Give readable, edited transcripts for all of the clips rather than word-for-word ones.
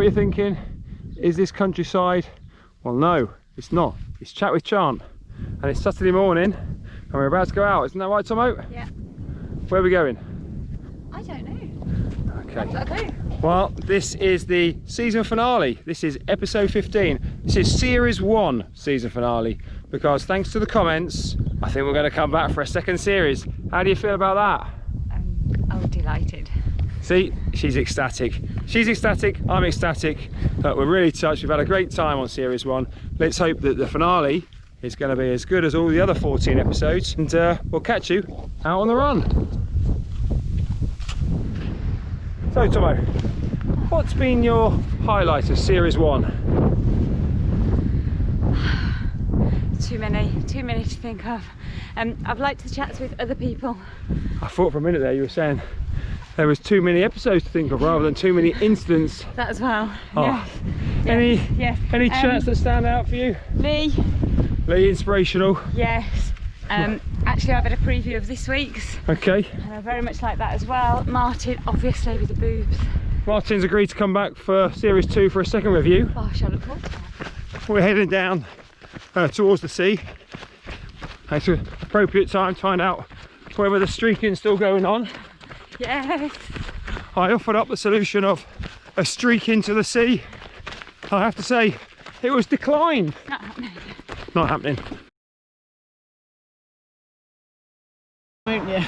what you're thinking. Is this countryside? Well, no, it's not. It's Chat with Chant, and it's Saturday morning, and we're about to go out. Isn't that right, Tomo? Yeah. Where are we going? I don't know. Okay. I don't know. Well, this is the season finale. This is episode 15. This is series 1 season finale, because thanks to the comments, I think we're going to come back for a second series. How do you feel about that? I'm delighted. See, she's ecstatic. She's ecstatic, I'm ecstatic. We're really touched. We've had a great time on series 1. Let's hope that the finale is going to be as good as all the other 14 episodes, and we'll catch you out on the run. So, Tomo, what's been your highlight of series 1? Too many to think of. I've liked the chats with other people. I thought for a minute there you were saying there was too many episodes to think of rather than too many incidents. That as well. Oh. Yes. Any chats that stand out for you? Lee. Lee, inspirational. Yes. Actually, I've had a preview of this week's. Okay. And I very much like that as well. Martin, obviously, with the boobs. Martin's agreed to come back for series 2 for a second review. Oh, I shall look forward to that. We're heading down towards the sea. It's an appropriate time to find out whether the streaking's still going on. Yes. I offered up the solution of a streak into the sea. I have to say, it was declined. Not happening. Not happening. Won't you?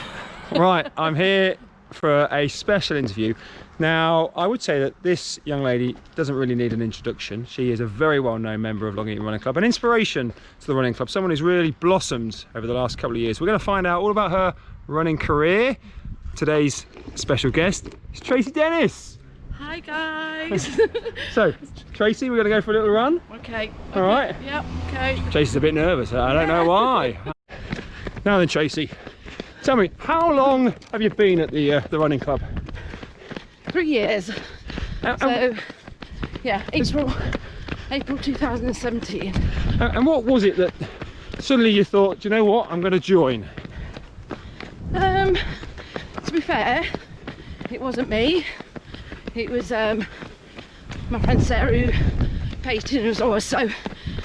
Right, I'm here for a special interview. Now, I would say that this young lady doesn't really need an introduction. She is a very well-known member of Long Eaton Running Club, an inspiration to the running club, someone who's really blossomed over the last couple of years. We're going to find out all about her running career. Today's special guest is Tracy Dennis. Hi guys. So, Tracy, we're going to go for a little run. Okay. All right. Yep. Okay. Tracy's a bit nervous. I don't know why. Now then, Tracy, tell me, how long have you been at the running club? 3 years. So, yeah, April 2017. And what was it that suddenly you thought, do you know what, I'm going to join? To be fair, it wasn't me. It was my friend Sarah, Peyton, who's also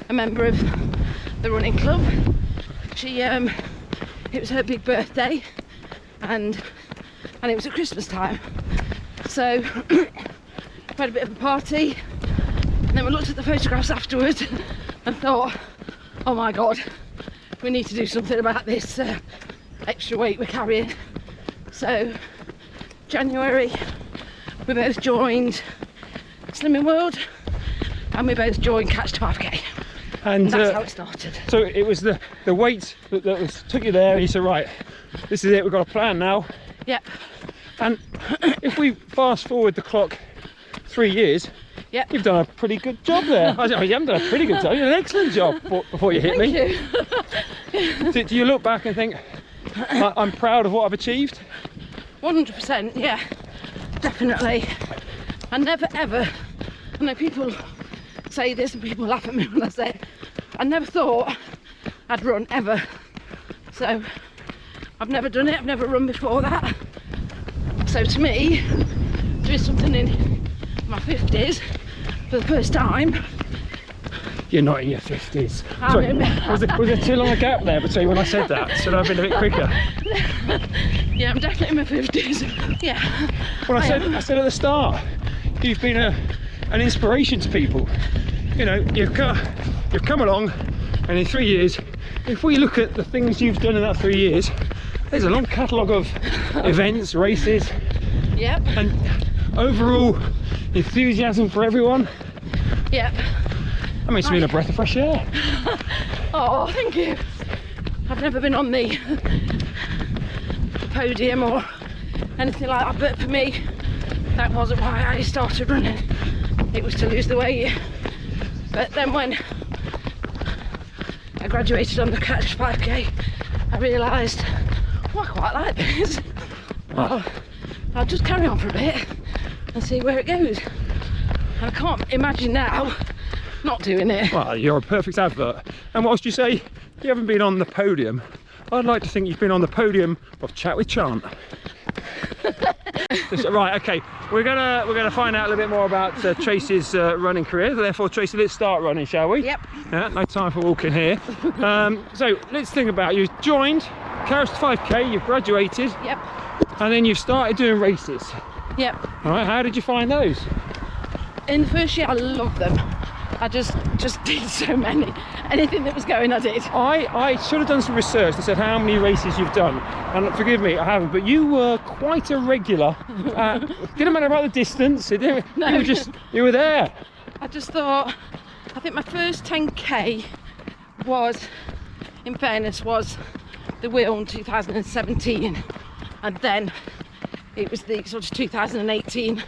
a member of the running club. She, it was her big birthday, and it was at Christmas time. So we had a bit of a party, and then we looked at the photographs afterwards and thought, oh my god, we need to do something about this extra weight we're carrying. So January we both joined Slimming World, and we both joined Catch to 5k, and that's how it started. So it was the weight that took you there, and you said, right, this is it, we've got a plan now. Yep. And if we fast forward the clock 3 years, yep, you've done a pretty good job there. You haven't done a pretty good job, you did an excellent job before you hit me. Thank you. Do you look back and think, I'm proud of what I've achieved? 100%, yeah, definitely. I never ever, I know people say this and people laugh at me when I say it, I never thought I'd run ever. So I've never done it, I've never run before that. So to me, doing something in my 50s for the first time. You're not in your 50s. Sorry, was there too long a gap there between when I said that? Should I have been a bit quicker? Yeah, I'm definitely in my 50s. Yeah. Well, I said at the start, you've been an inspiration to people. You know, you've come along, and in 3 years, if we look at the things you've done in that 3 years, there's a long catalogue of events, races, yep, and overall enthusiasm for everyone. Yep. I mean, it's been a breath of fresh air. Oh, thank you. I've never been on the podium or anything like that, but for me, that wasn't why I started running. It was to lose the weight. But then when I graduated on the Catch 5k, I realised, oh, I quite like this. Well, I'll just carry on for a bit and see where it goes. And I can't imagine now not doing it. Well, you're a perfect advert. And whilst you say you haven't been on the podium, I'd like to think you've been on the podium of Chat with Chant. Right, okay. We're gonna find out a little bit more about Tracy's running career. Therefore, Tracy, let's start running, shall we? Yep. Yeah, no time for walking here. So let's think about you joined Carriage 5K. You've graduated. Yep. And then you've started doing races. Yep. All right. How did you find those? In the first year, I loved them. I just did so many. Anything that was going, I did. I should have done some research that said how many races you've done, and forgive me, I haven't, but you were quite a regular. Didn't matter about the distance. It didn't, No. you were there. I just thought, I think my first 10k was, in fairness, was the wheel in 2017, and then it was the sort of 2018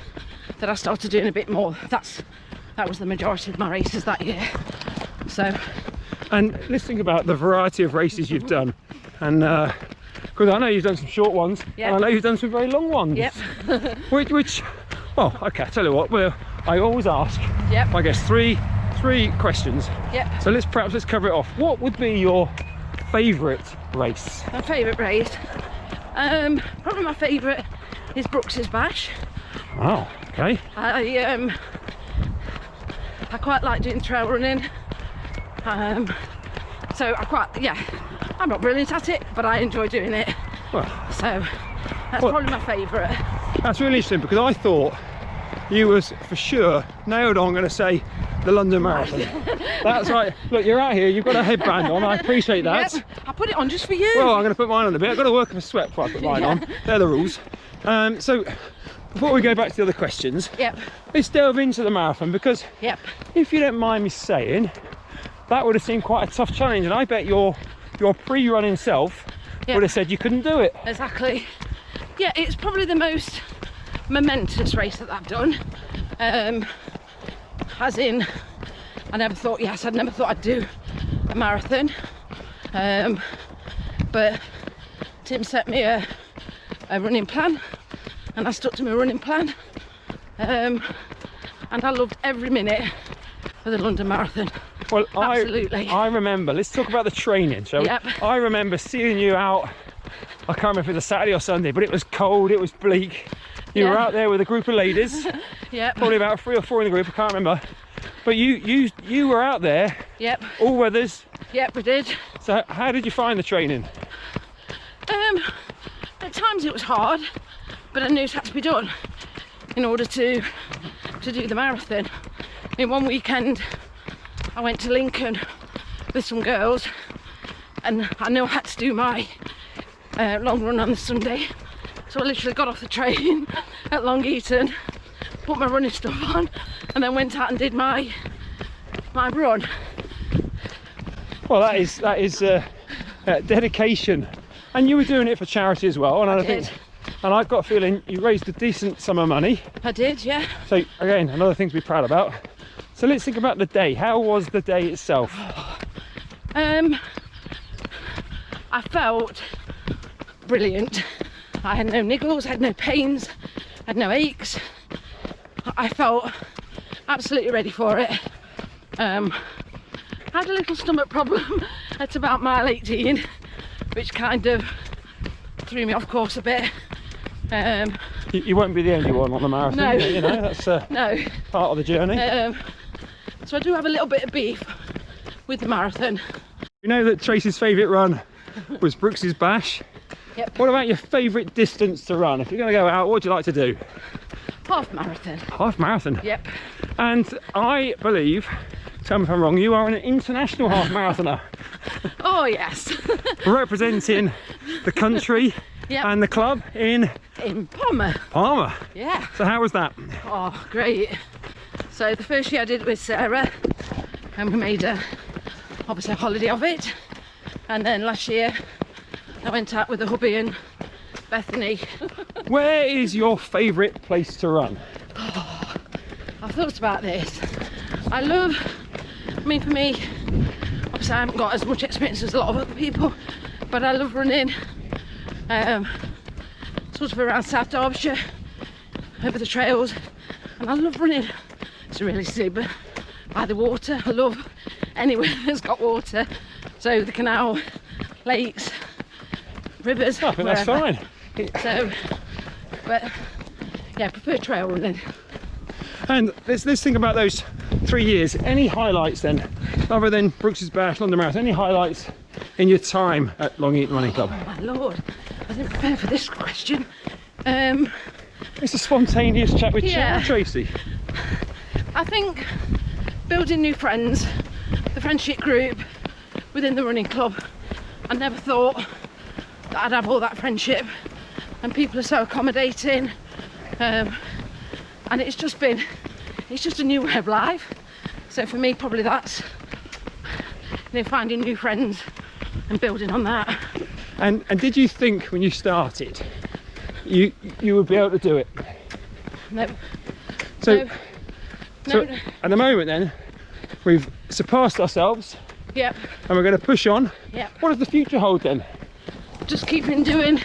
that I started doing a bit more. That was the majority of my races that year. So, and let's think about the variety of races you've done, and because I know you've done some short ones, Yep. and I know you've done some very long ones. yep. which well, okay, I tell you what, I always ask, Yep. I guess three questions. Yep. So let's cover it off. What would be your favourite race? My favourite race, probably my favourite is Brooks's Bash. Wow, okay. I quite like doing trail running. So I'm not brilliant at it, but I enjoy doing it. Well, So that's Well- probably my favourite. that's really interesting, because I thought you was for sure nailed on going to say the London Marathon. That's right. Look, you're out here, you've got a headband on, I appreciate that. Yep. I put it on just for you. Well, I'm going to put mine on a bit. I've got to work up a sweat before I put mine on. They're the rules. So before we go back to the other questions, Yep. let's delve into the marathon, because Yep. if you don't mind me saying, that would have seemed quite a tough challenge, and I bet your pre-running self Yep. would have said you couldn't do it. Exactly. Yeah, it's probably the most momentous race that I've done. As in, I'd never thought I'd do a marathon. But Tim set me a running plan, and I stuck to my running plan. And I loved every minute of the London Marathon. Well, Absolutely. I remember, let's talk about the training, shall we? Yep. I remember seeing you out, I can't remember if it was a Saturday or Sunday, but it was cold, it was bleak. You were Yeah. out there with a group of ladies, Yep. probably about 3 or 4 in the group, I can't remember. But you were out there, Yep. all weathers. Yep, we did. So how did you find the training? At times it was hard, but I knew it had to be done in order to do the marathon. In one weekend, I went to Lincoln with some girls, and I knew I had to do my long run on the Sunday. So I literally got off the train at Long Eaton, put my running stuff on, and then went out and did my run. Well, that is dedication, and you were doing it for charity as well. And I did. think, and I've got a feeling you raised a decent sum of money. I did, yeah. So again, another thing to be proud about. So let's think about the day. How was the day itself? I felt brilliant. I had no niggles, I had no pains, I had no aches. I felt absolutely ready for it. I had a little stomach problem at about mile 18, which kind of threw me off course a bit. You won't be the only one on the marathon. No. You know, that's No, part of the journey. so I do have a little bit of beef with the marathon. You know that Tracy's favourite run was Brooks's Bash. Yep. What about your favourite distance to run? If you're going to go out, what would you like to do? Half marathon. Half marathon. Yep. And I believe, tell me if I'm wrong, you are an international half marathoner, Oh yes. representing the country Yep. and the club in In Palmer. Palmer. Yeah. So how was that? Oh, great. So the first year I did it with Sarah, and we made obviously a holiday of it. And then last year I went out with the hubby and Bethany. Where is your favourite place to run? I've thought about this. I mean for me, obviously I haven't got as much experience as a lot of other people, but I love running sort of around South Derbyshire, over the trails, and I love running, it's really silly, but by the water. I love anywhere that's got water, so the canal, lakes, rivers, I think that's wherever. fine. So, but Yeah, prefer trail running. And let's think about those 3 years. Any highlights then, other than Brooks's Bash, London Marathon, any highlights in your time at Long Eaton Running Club? Oh my lord, I didn't prepare for this question. It's a spontaneous chat with Chant, Tracy. I think building new friends, the friendship group within the running club. I never thought that I'd have all that friendship, and people are so accommodating, and it's just a new way of life. So for me, probably that's, you know, finding new friends and building on that. And did you think when you started you would be able to do it? No. So No. at the moment then, we've surpassed ourselves. Yep. And we're going to push on. Yep. What does the future hold then? Just keep on doing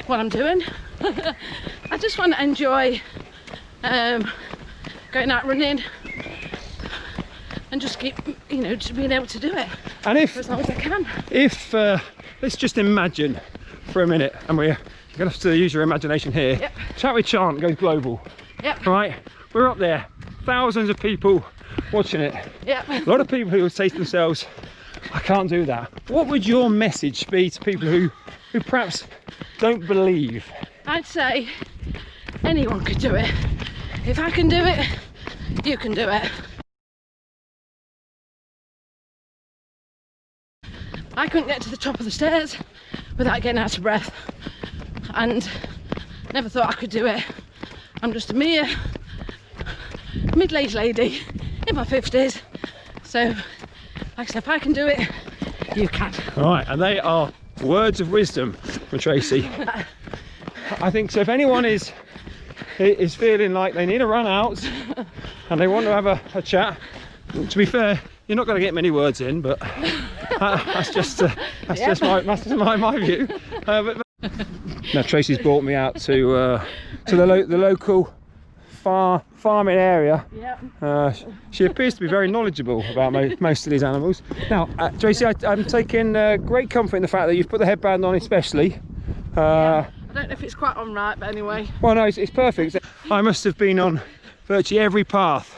what I'm doing. I just want to enjoy going out running and just keep, you know, just being able to do it. And if, for as long as I can. If let's just imagine for a minute, and you're going to have to use your imagination here. Yep. Chat with Chant goes global. Yep. Right, we're up there, thousands of people watching it. Yep. A lot of people who would say to themselves, I can't do that. What would your message be to people who perhaps don't believe? I'd say anyone could do it. If I can do it, you can do it. I couldn't get to the top of the stairs without getting out of breath, and never thought I could do it. I'm just a mere middle-aged lady in my 50s, so like I said, if I can do it, you can. All right, and they are words of wisdom from Tracy. I think so. If anyone is feeling like they need a run out and they want to have a chat, to be fair, you're not going to get many words in, but that's just my view. Now Tracy's brought me out to the local farming area. Yep. She appears to be very knowledgeable about most of these animals. Now, Tracy, I'm taking great comfort in the fact that you've put the headband on, especially. I don't know if it's quite on right, but anyway. Well, no, it's perfect. I must have been on virtually every path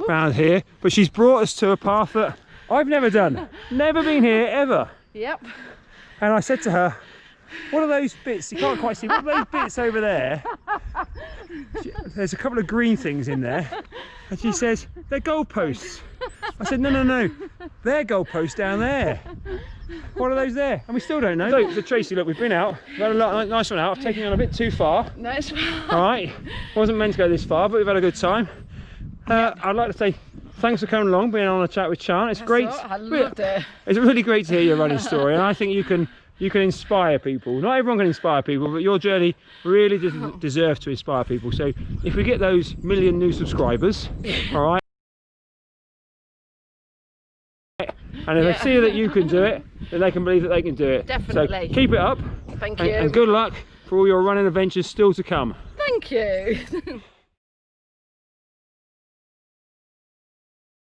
around here, but she's brought us to a path that I've never done. Never been here ever. Yep. And I said to her, what are those bits? You can't quite see. What are those bits over there? There's a couple of green things in there. And she says, they're goalposts. I said, no, they're goalposts down there. What are those there? And we still don't know. So Tracy, look, we've been out. We've had a nice one out. I've taken you on a bit too far. No, it's all right. Wasn't meant to go this far, but we've had a good time. I'd like to say thanks for coming along, being on a chat with Chant. It's great. I loved it. It's really great to hear your running story, and I think you can inspire people. Not everyone can inspire people, but your journey really deserves to inspire people. So if we get those million new subscribers, all right, and if they see that you can do it, then they can believe that they can do it. Definitely. So keep it up. Thank you. And good luck for all your running adventures still to come. Thank you.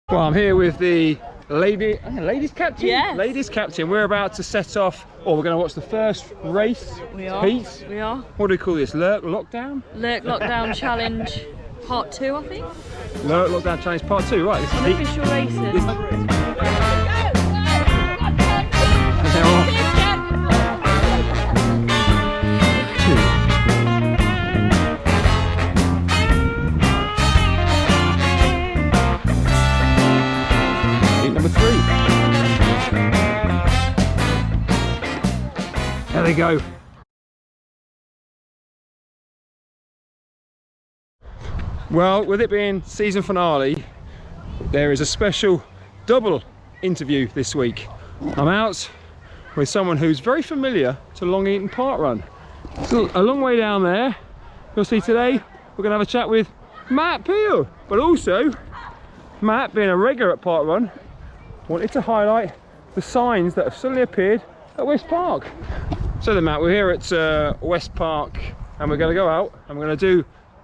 Well, I'm here with the ladies captain. Yes. Ladies captain. We're about to set off, or we're going to watch the first race. We are. Heat. We are. What do we call this? Lurk Lockdown? Lurk Lockdown Challenge Part 2, I think. Lurk Lockdown Challenge Part 2. Right. This is heat. Unofficial racing. Number 3. There they go. Well, with it being season finale, there is a special double interview this week. I'm out with someone who's very familiar to Long Eaton Park Run. It's a long way down there. You'll see today we're going to have a chat with Matt Peel, but also Matt, being a regular at Park Run, wanted to highlight the signs that have suddenly appeared at West Park. So then, Matt, we're here at West Park, and we're going to go out and we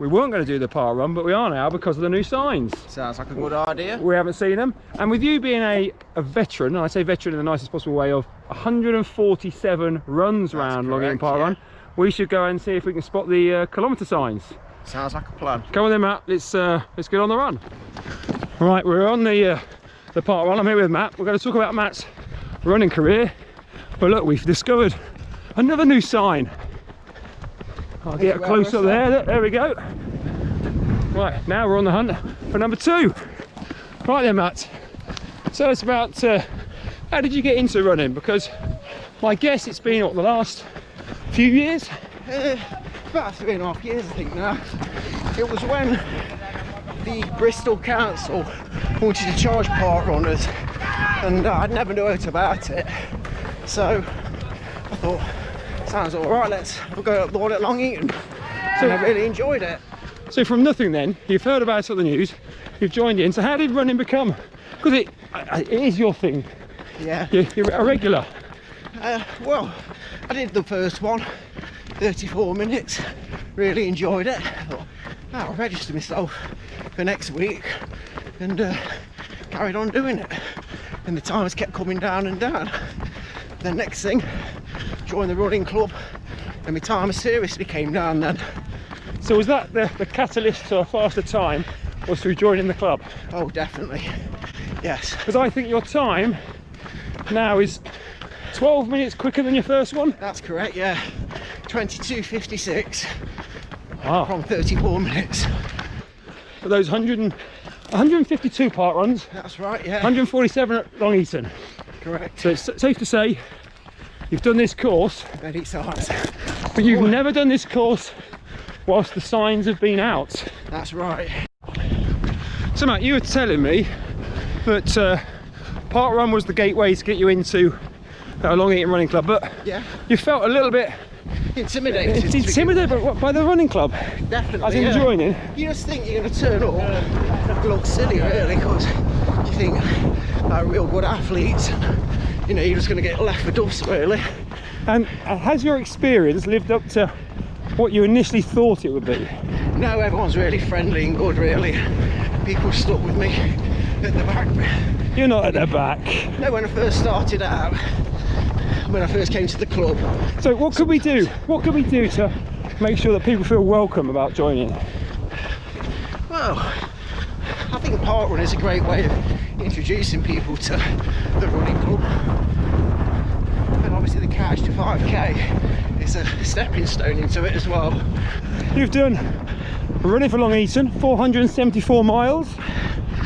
weren't going to do the park run, but we are now because of the new signs. Sounds like a good idea. We haven't seen them, and with you being a veteran, and I say veteran in the nicest possible way, of 147 runs around Long Eaton Park Run, we should go and see if we can spot the kilometre signs. Sounds like a plan. Come on then, Matt. Let's get on the run. Right, we're on the park run. I'm here with Matt. We're going to talk about Matt's running career. But look, we've discovered another new sign. I'll get close up there. There we go. Right, now we're on the hunt for number 2. Right then, Matt. So it's about how did you get into running? Because my guess it's been what, the last few years? About 3.5 years, I think now. It was when the Bristol Council wanted to charge park runners, and I'd never known about it. So I thought, sounds all right. Let's go up the one at Long Eaton. So I really enjoyed it. So from nothing then, you've heard about it on the news, you've joined in. So how did running become? Because it is your thing. Yeah. You're a regular. Well, I did the first one, 34 minutes. Really enjoyed it. I thought, I'll register myself for next week, and carried on doing it. And the times kept coming down and down. The next thing, joined the running club, and my time seriously came down then. So was that the catalyst to a faster time, was through joining the club? Oh, definitely. Yes. Because I think your time now is 12 minutes quicker than your first one. That's correct, yeah. 22:56 Wow. from 34 minutes. For those 152 park runs, That's right, yeah. 147 at Long Eaton. Correct. So it's safe to say you've done this course, Many times. but you've never done this course whilst the signs have been out. That's right. So Matt, you were telling me that park run was the gateway to get you into Long Eaton Running Club, but Yeah. you felt a little bit Intimidated. by the running club. Definitely. As in joining. You just think you're going to turn up, look silly really, because you think they're real good athletes, and, you know, you're just going to get left for dust really. And has your experience lived up to what you initially thought it would be? No, everyone's really friendly and good really. People stuck with me at the back. You're not at the back. No, when I first started out, when I first came to the club. So what could we do? What could we do to make sure that people feel welcome about joining? Well, I think park run is a great way of introducing people to the running club. And obviously the catch to 5k is a stepping stone into it as well. You've done running for Long Eaton, 474 miles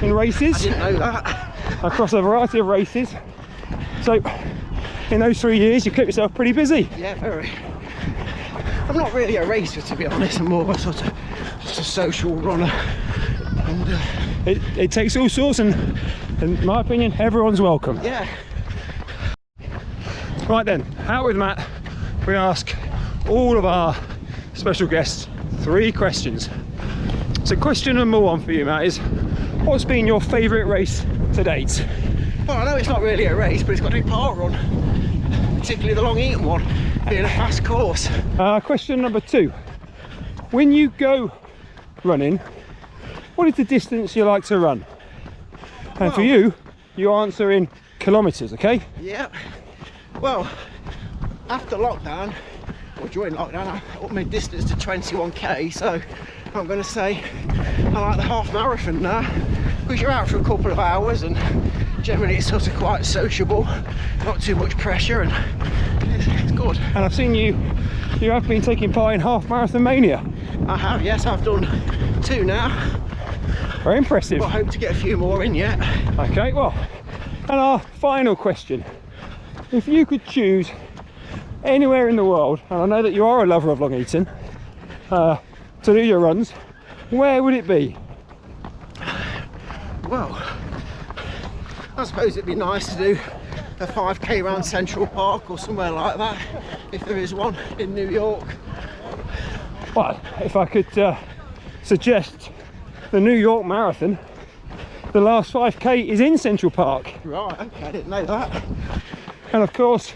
in I races didn't know that. across a variety of races. So in those 3 years you kept yourself pretty busy. Yeah, very. I'm not really a racer, to be honest. I'm more a sort of just a social runner. And It takes all sorts, and in my opinion everyone's welcome. yeah. Right then, out with Matt, we ask all of our special guests 3 questions. So question number 1 for you, Matt, is what's been your favourite race to date? Well, I know it's not really a race, but it's got to be park run, particularly the Long Eaton one, being a fast course. Question number 2, when you go running, what is the distance you like to run? And for you answer in kilometres, okay? Yeah. Well, after lockdown, or during lockdown, I upped my distance to 21k, so I'm going to say I like the half marathon now, because you're out for a couple of hours and generally it's sort of quite sociable, not too much pressure, and it's good. And I've seen you have been taking part in Half Marathon Mania. I have, yes, I've done 2 now. Very impressive. But I hope to get a few more in yet. Okay, well, and our final question, if you could choose anywhere in the world, and I know that you are a lover of Long Eaton, to do your runs, where would it be? Well, I suppose it'd be nice to do a 5k around Central Park or somewhere like that, if there is one in New York. Well, if I could suggest the New York Marathon, the last 5k is in Central Park. Right, okay, I didn't know that. And of course,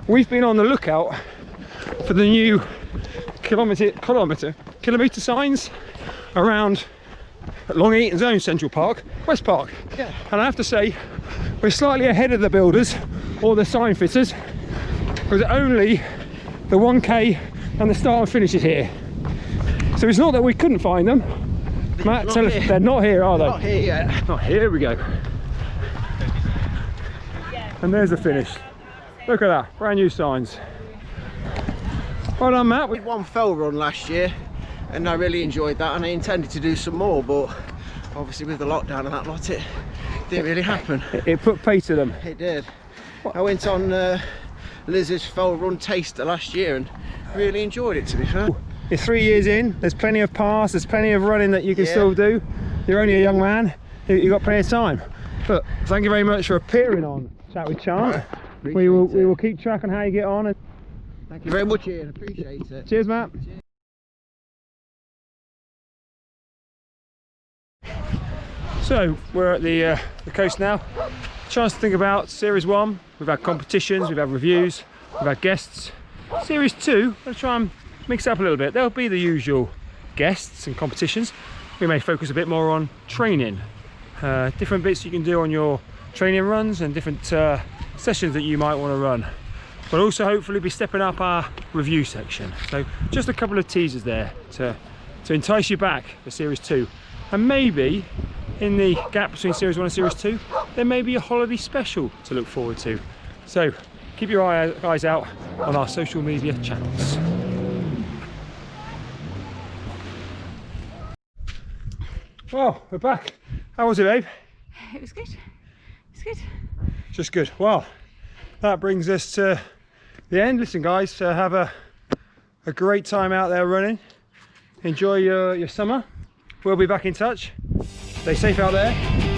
we've been on the lookout for the new kilometre signs around Long Eaton's own Central Park, West Park. Yeah. And I have to say, we're slightly ahead of the builders or the sign fitters, because only the 1k and the start and finish is here. So it's not that we couldn't find them. Matt, tell us, they're not here, are they? Not here yet. Oh, here we go. And there's the finish. Look at that, brand new signs. Well done, Matt. We did one fell run last year and I really enjoyed that, and I intended to do some more, but obviously with the lockdown and that lot, it didn't really happen. It put pay to them. It did. I went on Liz's fell run taster last year and really enjoyed it, to be fair. You're 3 years in, there's plenty of pass, there's plenty of running that you can Yeah. still do. You're only a young man, you've got plenty of time. But thank you very much for appearing on Chat with Chant. We will keep track on how you get on. Thank you very much, Ian. Appreciate it. Cheers, Matt. So we're at the coast now. Chance to think about Series 1. We've had competitions, we've had reviews, we've had guests. Series 2, let's try and mix it up a little bit. There'll be the usual guests and competitions. We may focus a bit more on training. Different bits you can do on your training runs and different sessions that you might want to run. But also hopefully be stepping up our review section. So just a couple of teasers there to entice you back for Series 2. And maybe in the gap between Series 1 and Series 2, there may be a holiday special to look forward to. So keep your eyes out on our social media channels. Well, we're back. How was it, babe? It was good. It's good. Just good. Well, that brings us to the end. Listen, guys, have a great time out there running. Enjoy your summer. We'll be back in touch. Stay safe out there.